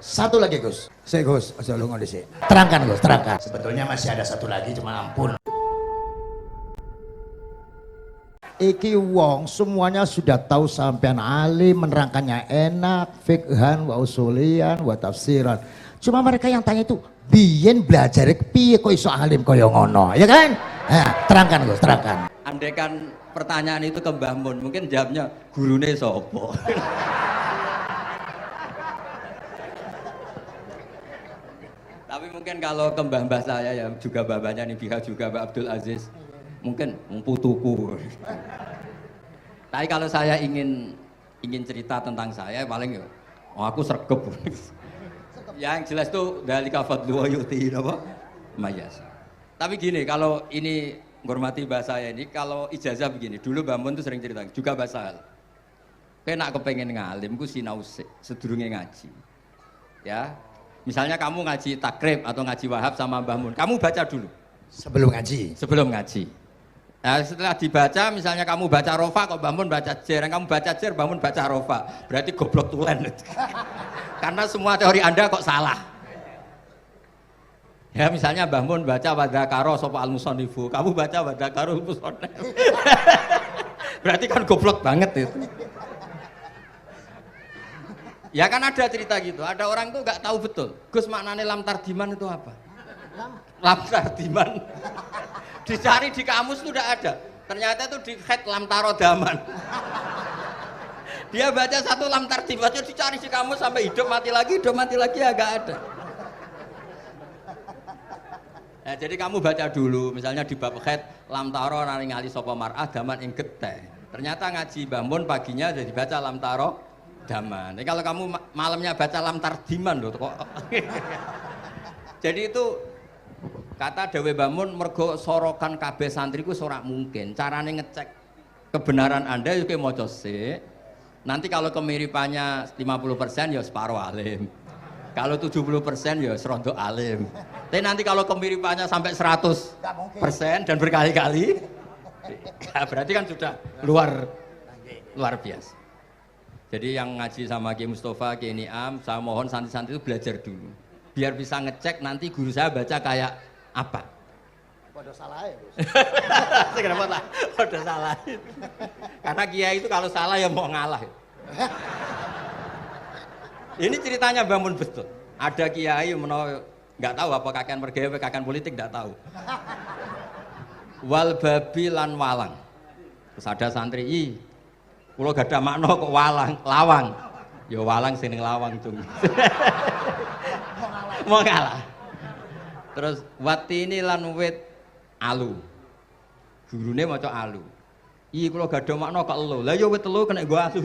Satu lagi Gus. Saya Gus, aja lu ngono sih. Terangkan Gus, terangkan. Sebetulnya masih ada satu lagi cuma ampun. Iki wong semuanya sudah tahu sampean alim, menerangkannya enak, fikhan, wa usulian, wa tafsiran. Cuma mereka yang tanya itu, biyen belajar piye kok iso alim kaya ngono, ya kan? Nah, terangkan Gus, terangkan. Andaikan pertanyaan itu ke Mbah Mun, mungkin jawabnya gurune sopo. Tapi mungkin kalau ke mbah-mbah saya ya juga babanya nih Biha juga Mbak Abdul Aziz, mungkin putuku. Tapi kalau saya ingin cerita tentang saya paling ya, oh aku sregep. Yang jelas tuh dari kafadlu yuti apa? Mayas. Tapi gini, kalau ini menghormati bahasa saya ini, kalau ijazah begini, dulu Mbah Mun tuh sering cerita, juga bahasa hal. Kayak nak kepengen ngalim, ku sinau sedurunge ngaji. Ya, misalnya kamu ngaji takrib atau ngaji wahab sama Mbah Mun, kamu baca dulu. Sebelum ngaji. Sebelum ngaji. Nah, setelah dibaca, misalnya kamu baca rofa, kok Mbah Mun baca jer, kamu baca jer, Mbah Mun baca rofa, berarti goblok tulen. Karena semua teori Anda kok salah. Ya misalnya Mbah Mun baca wadakaro sopa al-musonifu, kamu baca wadakaro musonif. Berarti kan goblok banget itu. Ya kan ada cerita gitu, ada orang tuh nggak tahu betul. Gus maknanya lam tardiman itu apa? Lam tardiman. Dicari di kamus tuh udah ada. Ternyata itu di head lam tarodaman. Dia baca satu lam tardiman, dicari di kamus sampai hidup mati lagi agak ada. Nah, jadi kamu baca dulu, misalnya di bab head lam taro ngali sapa mar'ah daman ing getih. Ternyata ngaji Mbah Mun paginya jadi baca lam taro daman. Jadi kalau kamu malamnya baca lam tardiman loh kok. Jadi itu kata Dewi Mbah Mun mergo sorokan kabeh santriku ora mungkin. Carane ngecek kebenaran Anda yo maca sik. Nanti kalau kemiripannya 50% ya separuh alim. Kalau 70% ya serontok alim. Tapi nanti kalau kemiripannya sampai 100% dan berkali-kali, ya berarti kan sudah luar biasa. Jadi yang ngaji sama Ki Mustafa, Ki Niam, saya mohon santri-santri itu belajar dulu. Biar bisa ngecek nanti guru saya baca kayak apa. Waduh salah ya Gus. Kenapa lah? Waduh salah. Karena kiai itu kalau salah ya mau ngalah. Ini ceritanya Mbah Mun betul. Ada kiai nggak tahu apa kakean mergawe, kakean politik nggak tahu. Wal babi lan walang. Terus ada santri, kulo gak ada makna kok lawang. Ya walang sing ning lawang cung. Mau ngalah. Terus watini lan wit alu. Gurune maca alu. Kulo gak ada makna kok elo. Lah ya wit telu kena gua alu.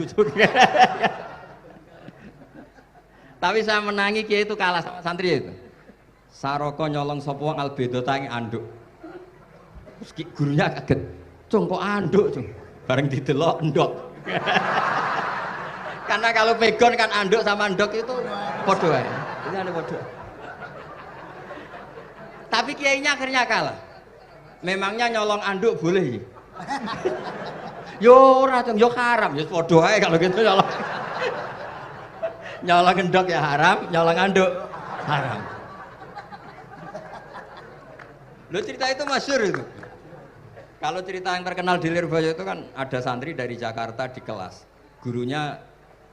Tapi saya menangi kiai itu kalah sama santri itu. Saroko nyolong sapa wong albedo tangi anduk. Terus gurunya kaget. Cung kok anduk, cung. Bareng didelok endok. Karena kalau pegon kan anduk sama endok itu padha wae. Ini ada padha. Tapi kiainya akhirnya kalah. Memangnya nyolong anduk boleh? Yo ora, cung, yo haram, yo padha wae kalau gitu nyolong. Nyolong endok ya haram, nyolong anduk haram. Lo cerita itu masyhur itu. Kalau cerita yang terkenal di Lirboyo itu kan ada santri dari Jakarta di kelas. Gurunya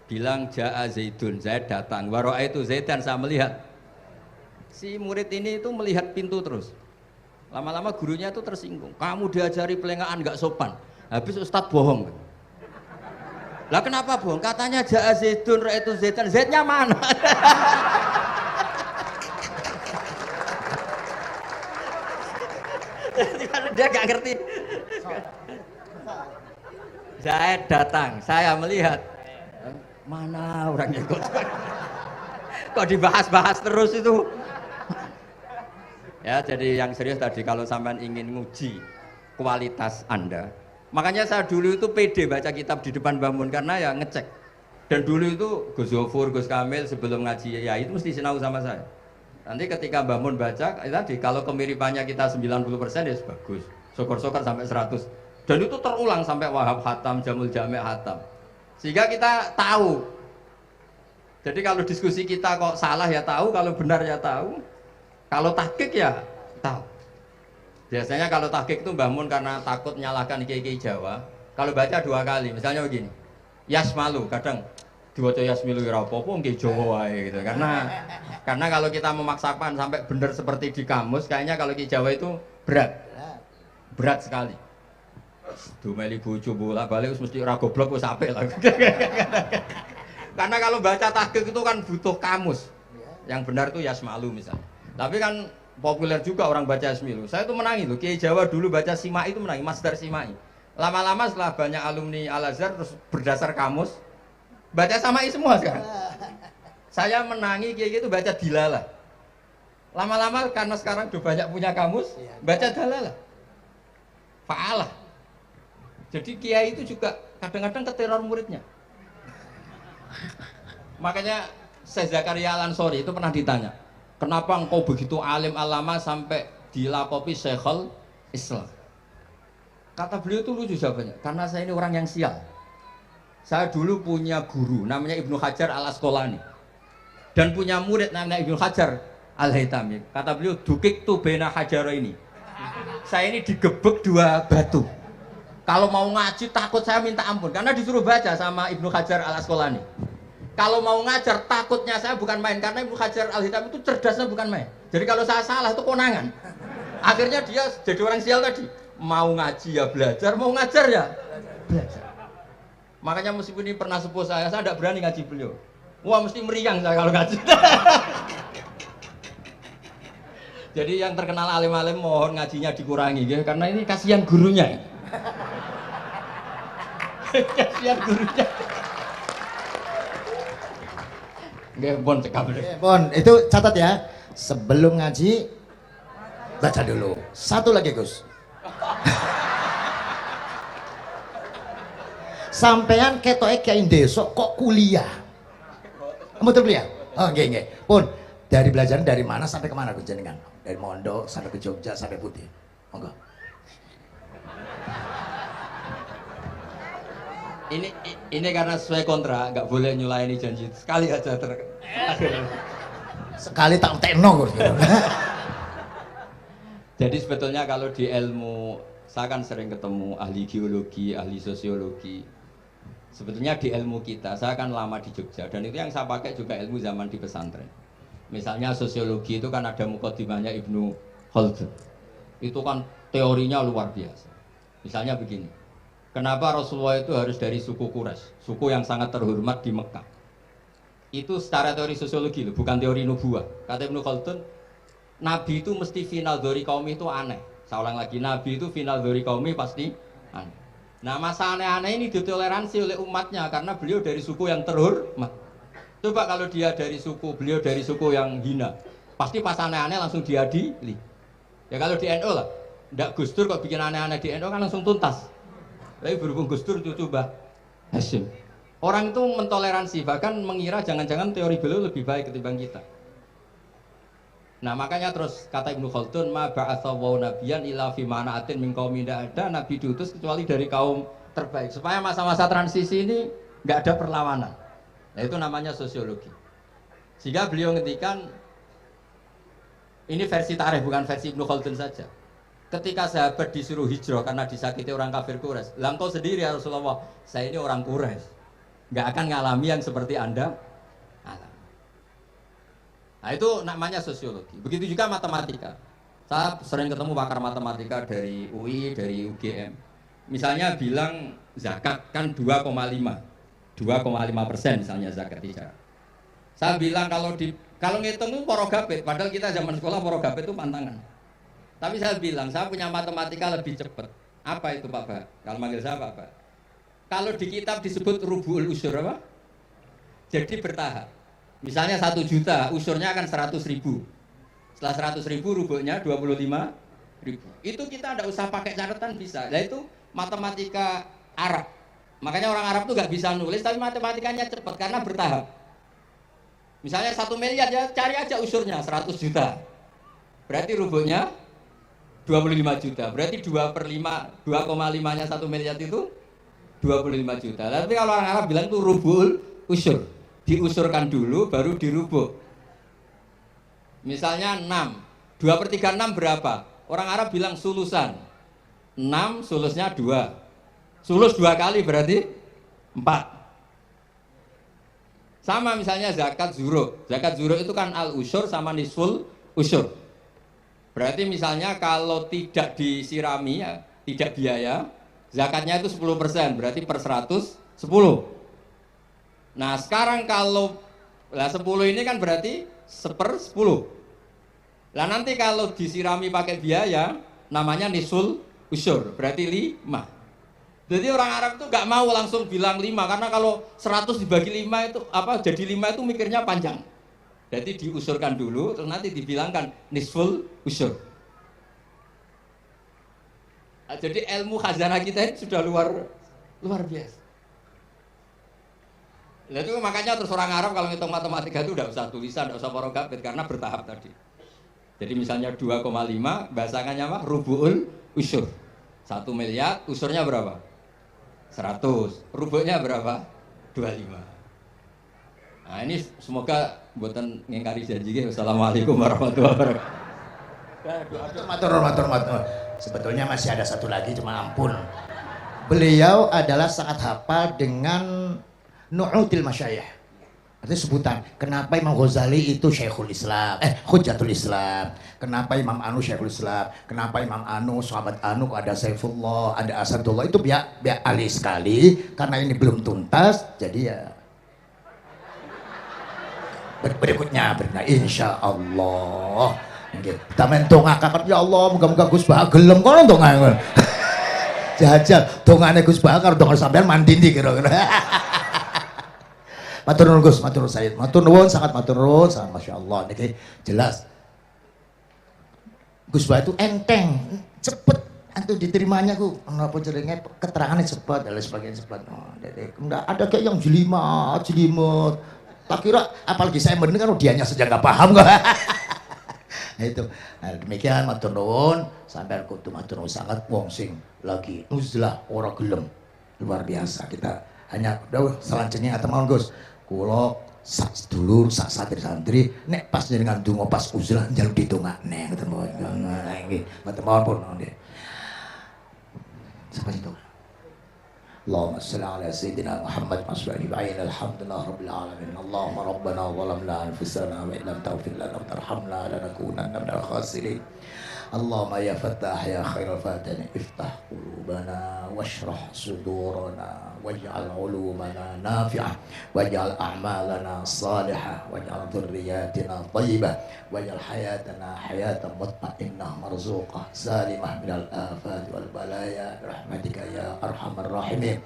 bilang Ja'a Zaidun, Zaid datang. Waro'a itu Zaidan, saya melihat. Si murid ini itu melihat pintu terus. Lama-lama gurunya itu tersinggung. Kamu diajari pelengahan nggak sopan. Habis Ustadz bohong. Lah kenapa bohong? Katanya Ja'a Zaidun, Ro'a itu Zaidan. Zaidnya mana? Dia nggak ngerti. Zaid datang, saya melihat. Mana orangnya kok dibahas-bahas terus itu. Ya, jadi yang serius tadi kalau sampean ingin nguji kualitas Anda. Makanya saya dulu itu pede baca kitab di depan Mbah Mun karena ya ngecek. Dan dulu itu Gus Zofur, Gus Kamil sebelum ngaji ya itu mesti sinau sama saya. Nanti ketika Mbah Mun baca tadi kalau kemiripannya kita 90% ya bagus. Syukur-syukur sampai 100. Dan itu terulang sampai Wahab Hatam, Jamul Jami' Hatam. Sehingga kita tahu Jadi kalau diskusi kita kok salah ya tahu, kalau benar ya tahu, kalau tahqiq ya tahu. Biasanya kalau tahqiq itu Mbah Mun karena takut menyalahkan kiai-kiai Jawa, kalau baca 2 kali, misalnya begini, yasmalu, kadang diwaca yasmilu ora apa-apa nggih Jawa wae gitu. Karena kalau kita memaksakan sampai benar seperti di kamus, kayaknya kalau kiai Jawa itu berat sekali. Dumeli bojo bolak-balik mesti ora goblok wis apik lah. Karena kalau baca tahqiq itu kan butuh kamus. Yang benar itu yasmalu misalnya. Tapi kan populer juga orang baca yasmilu. Saya tuh menangi loh, Kiai Jawa dulu baca Simai itu menangi, Masdar Simai. Lama-lama setelah banyak alumni Al-Azhar terus berdasar kamus baca Samai semua sekarang. Saya menangi Kiai itu baca dilalah. Lama-lama karena sekarang udah banyak punya kamus, baca dalalah. Fa'alah. Jadi Kiai itu juga kadang-kadang keteror muridnya. Makanya Syekh Zakaria Al-Ansori itu pernah ditanya, kenapa engkau begitu alim alama sampai dilakopi Syekhul Islam? Kata beliau itu lucu jawabannya, karena saya ini orang yang sial. Saya dulu punya guru namanya Ibnu Hajar Al-Asqalani dan punya murid namanya Ibnu Hajar Al-Haytami. Kata beliau, dukik tu bena hajaro ini. Saya ini digebek 2 batu. Kalau mau ngaji takut saya minta ampun karena disuruh baca sama Ibnu Hajar Al-Asqalani. Kalau mau ngajar takutnya saya bukan main karena Ibnu Hajar Al-Haytami itu cerdasnya bukan main. Jadi kalau saya salah itu konangan. Akhirnya dia jadi orang sial tadi. Mau ngaji ya belajar, mau ngajar ya belajar. Makanya meskipun ini pernah sepuh saya tidak berani ngaji beliau. Wah mesti meriang saya kalau ngaji. Jadi yang terkenal alim-alim mohon ngajinya dikurangi ya, karena ini kasihan gurunya. Kasihan gurunya. Nggih, Bon cekap. Bon, itu catat ya. Sebelum ngaji baca dulu. Satu lagi, Gus. Sampean ketoke kiai desa kok kuliah. Betul kuliah? Oh, nggih. Pun dari belajar dari mana sampai kemana Gus jenengan? Dari Mondo sampai ke Jogja sampai Putih. Monggo. Ini karena sesuai kontrak, nggak boleh nyulaini janji sekali aja Sekali tak tekno Gus. Jadi sebetulnya kalau di ilmu, saya kan sering ketemu ahli geologi, ahli sosiologi. Sebetulnya di ilmu kita, saya kan lama di Jogja dan itu yang saya pakai juga ilmu zaman di pesantren. Misalnya sosiologi itu kan ada mukadimahnya Ibnu Khaldun. Itu kan teorinya luar biasa. Misalnya begini, kenapa Rasulullah itu harus dari suku Quraisy, suku yang sangat terhormat di Mekah? Itu secara teori sosiologi loh, bukan teori nubuah. Kata Ibnu Khaldun, Nabi itu mesti final dari kaum itu aneh. Saya ulang lagi, Nabi itu final dari kaum pasti aneh. Nah masa aneh-aneh ini ditoleransi oleh umatnya karena beliau dari suku yang terhormat. Coba kalau dia dari suku, beliau dari suku yang hina, pasti pas aneh-aneh langsung diadili. Ya kalau di NU lah, ndak Gus Dur kok bikin aneh-aneh di NU kan langsung tuntas. Tapi berhubung Gus Dur itu coba Hasyim. Orang itu mentoleransi, bahkan mengira jangan-jangan teori beliau lebih baik ketimbang kita. Nah makanya terus kata Ibnu Khaldun, ma ba'atsawu nabiyan illa fi mana'atin min qaumin, tidak ada nabi diutus kecuali dari kaum terbaik supaya masa-masa transisi ini nggak ada perlawanan. Nah itu namanya sosiologi. Sehingga beliau ngendikan, ini versi tarikh bukan versi Ibnu Khaldun saja. Ketika sahabat disuruh hijrah karena disakiti orang kafir Quraisy, lah engkau sendiri ya Rasulullah, saya ini orang Quraisy, nggak akan ngalami yang seperti Anda alami. Nah itu namanya sosiologi. Begitu juga matematika. Saya sering ketemu pakar matematika dari UI, dari UGM. Misalnya bilang zakat kan 2,5% misalnya zakat tidak. Saya bilang kalau ngitung itu porogapit, padahal kita zaman sekolah porogapit itu pantangan. Tapi saya bilang saya punya matematika lebih cepat. Apa itu Pak Bah? Kalau manggil saya Pak Bah. Kalau di kitab disebut rubu'ul usur apa? Jadi bertahap. Misalnya 1 juta, usurnya akan 100.000. Setelah 100.000 rubuhnya 25.000. Itu kita tidak usah pakai catatan bisa. Nah itu matematika Arab. Makanya orang Arab tuh nggak bisa nulis, tapi matematikanya cepat karena bertahap. Misalnya 1 miliar ya cari aja usurnya 100 juta. Berarti rubuhnya 25 juta. Berarti 2/5nya 1 miliar itu 25 juta. Tapi kalau orang Arab bilang itu rubul usur. diusurkan dulu baru dirubuk. Misalnya 6, 2/3 6 berapa? Orang Arab bilang sulusan. 6 sulusnya 2. Sulus 2 kali berarti 4. Sama misalnya zakat zuro. Zakat zuro itu kan al-usyur sama nisful usyur. Berarti misalnya kalau tidak disirami, ya, tidak biaya, zakatnya itu 10%, berarti per 100, 10. Nah sekarang kalau 10 ini kan berarti 1/10. Lah nanti kalau disirami pakai biaya, namanya nisul usyur, berarti 5. Jadi orang Arab itu nggak mau langsung bilang 5, karena kalau 100 dibagi 5 itu jadi 5 itu mikirnya panjang. Jadi diusurkan dulu, terus nanti dibilangkan nisful usyur. Jadi ilmu khazanah kita itu sudah luar biasa. Nah, itu makanya terus orang Arab kalau ngitung matematika itu udah usah tulisan, udah usah porogabit, karena bertahap tadi. Jadi misalnya 2,5, bahasannya apa? Rubu'ul usyur. 1 miliar, usurnya berapa? 100. Rubuknya berapa? 25. Nah ini semoga buatan ngingkari janji. Wassalamualaikum warahmatullahi wabarakatuh. Matur. Sebetulnya masih ada satu lagi, cuma ampun. Beliau adalah sangat hafal dengan nu'util masyayikh. Artinya sebutan. Kenapa Imam Ghazali itu Syekhul Islam, Hujjatul Islam. Kenapa Imam Anu Syekhul Islam. Kenapa Imam Anu, sahabat Anu, kok ada Saifullah, ada Asadullah. Itu biar ahli sekali. Karena ini belum tuntas, jadi ya berikutnya insya Allah kita mentongak ya Allah, moga-moga Gus Bah gelem kono ndonga jajal dongane Gus Bah karo donga sampean mandindi kira-kira. Matur nuwun Gus, matur nuwun Sayyid, matur nuwun, sangat matur nuwun, sangat Masya Allah niki jelas Gus Bah itu enteng, cepet antu diterimanya ku napa jenenge keterangannya cepet dan lain sebagainya cepet. Enggak ada kayak yang jelimet. Tak kira apalagi saya mendengar dianya saja nggak paham nggak. Nah itu. Nah, demikian matur nuwun sampai kudu matur nuwun sangat wong sing lagi uzlah ora gelem. Luar biasa kita hanya selanjutnya atau mau Gus. Kula sak sedulur sak santri nek pas jenengan donga pas uzlah njaluk ditongakne ngoten mawon. Nah nggih, mboten mawon nggih. Sampai itu. اللهم صل على سيدنا محمد مصري بعين الحمد لله رب العالمين اللهم ربنا ظلمنا انفسنا وان لم تغفر لنا وترحمنا لنكونن من الخاسرين اللهم يا فتاح يا خير الفاتحين افتح قلوبنا واشرح صدورنا واجعل علومنا نافعة واجعل أعمالنا صالحة واجعل ذرياتنا طيبة واجعل حياتنا حياة مطمئنة مرزوقة سالمة من الآفات والبلايا برحمتك يا أرحم الراحمين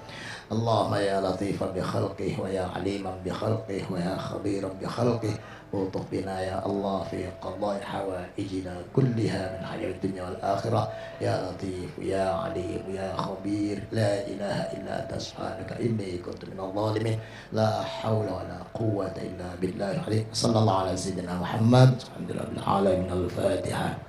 اللهم يا لطيفا بخلقه ويا عليما بخلقه ويا خبيرا بخلقه الطف بنا يا الله في قضاء حوائجنا كلها من حياة الدنيا والآخرة يا لطيف يا عليم يا خبير لا إله إلا أنت سبحانك إني كنت من الظالمين لا حول ولا قوة إلا بالله العلي صلى الله على سيدنا محمد الحمد لله رب العالمين الفاتحة